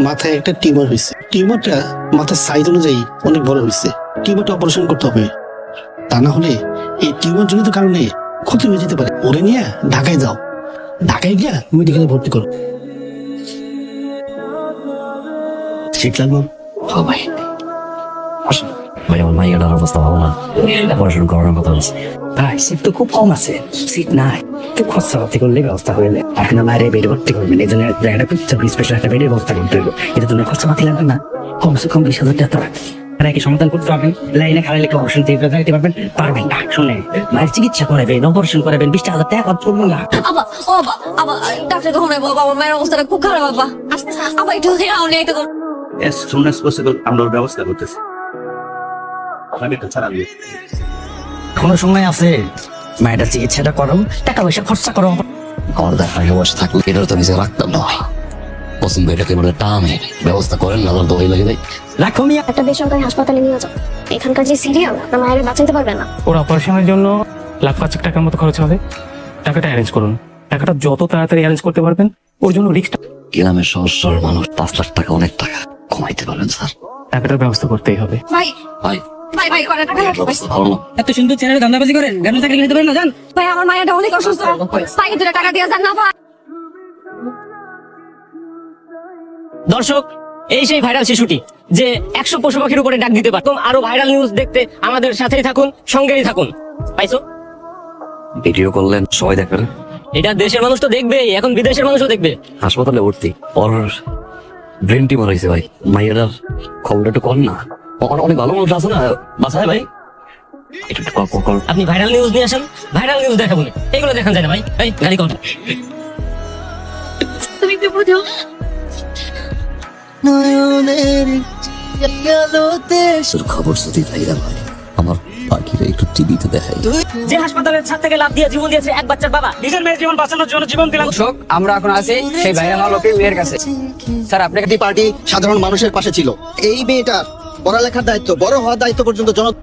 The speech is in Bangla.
মাথায় একটা টিউমার হয়েছে, টিউমারটা মাথার সাইজ অনুযায়ী অনেক বড় হয়েছে। টিউমারটা অপারেশন করতে হবে, তা না হলে এই টিউমার জনিত কারণে ক্ষতি হয়ে যেতে পারে। ওরে নিয়ে ঢাকায় যাও, ঢাকায় গিয়া মেডিকেলে ভর্তি করো। শীত লাগলো? হ্যাঁ ভাই, আসেন ভাই। আমার মাইয়াটার অবস্থা ভালো না, পড়াশোনা করার কথা বলছে। ভাই সিট তো খুব কম আছে, সিট নাই। একটু খরচা পাতি করলে ব্যবস্থা হইলে আপনার মায়ের বেডে ভর্তি করবেন। এই জন্য জায়গাটা খুব স্পেশাল একটা বেডের ব্যবস্থা করতে হইব। এটা তোমার খরচা পাতি লাগবে না, কমসে কম 20,000 টাকা লাগবে। আর একই সমাধান করতে পারবেন। লাইনে খালি লেখা অপারেশন দিতে পারবেন না। শুনে মায়ের চিকিৎসা করাবেন, অপারেশন করাবেন, 20,000 টাকা খরচ করবেন না। ডাক্তার কখন বাবা, মায়ের অবস্থাটা খুব খারাপ। বাবা আবার একটু নেই তো। as soon as possible আমরা ওর ব্যবস্থা করতেছি। কোনো সময় আছে, মায়ের চিকিৎসাটা করো, টাকা পয়সা খরচা করো। আমার দেখা বসে থাকলে এটা তো নিজে রাখতাম না ভাই। পছন্দ এটাকে মানে টানে ব্যবস্থা করেন না, আমার দোয়াই লাগে দেয়। রাখো মিয়া, একটা বেসরকারি হাসপাতালে নিয়ে যাও। এখানকার যে সিরিয়াল, আপনার মায়ের বাঁচাতে পারবে না। ওর অপারেশনের জন্য 1,05,000 টাকার মতো খরচ হবে। টাকাটা অ্যারেঞ্জ করুন। টাকাটা যত তাড়াতাড়ি অ্যারেঞ্জ করতে পারবেন, ওর জন্য রিস্কটা। গ্রামের সহজ সরল মানুষ, 5 লাখ টাকা অনেক টাকা, কমাইতে পারবেন স্যার? টাকাটার ব্যবস্থা করতেই হবে। ভাই ভাই ভাই ভাই করে টাকা লাগবে। অবস্থা ভালো না। এত সুন্দর ছেলেরা ধান্দাবাজি করেন, গান চাকরি নিতে পারেন না জান? ভাই আমার মায়ের অনেক অসুস্থ, ভাই 2 টাকা দিয়ে যান না ভাই। দর্শক, এই সেই ভাইরাল শিশুটি যে 100 পশু পাখির উপরে ডাক দিতে পারত। আরো ভাইরাল নিউজ দেখতে আমাদের সাথেই থাকুন, সঙ্গেই থাকুন। পাইছো? ভিডিও করলেন, সবাই দেখবেন। এটা দেশের মানুষ তো দেখবেই, এখন বিদেশের মানুষও দেখবে। হাসপাতালে ভর্তি, ওর ব্রেন টিউমার হয়েছে ভাই। মাইয়াটার খবরটা একটু কর না, অনেক ভালো মানুষ আছে না বাসায় ভাই। একটু কর। আপনি ভাইরাল নিউজ নিয়ে আসেন, ভাইরাল নিউজ দেখাবো না, এগুলো দেখান যায় না ভাই। এই গাড়ি কর। তুমি একটু বুঝো। তোর খবর যদি ভাইরাল হয়, আমার পাখিরা একটু টিভিতে দেখাই। যে হাসপাতালের ছাদ থেকে লাফ দিয়ে জীবন দিয়েছে এক বাচ্চার বাবা, নিজের মেয়ের জীবন বাঁচানোর জন্য জীবন দিলাম। দর্শক, আমরা এখন আছি সেই ভাইরাল হওয়া লোকের মেয়ের কাছে। স্যার, আপনাকে পার্টি সাধারণ মানুষের পাশে ছিল। এই মেয়েটার পড়ালেখার দায়িত্ব, বড় হওয়ার দায়িত্ব পর্যন্ত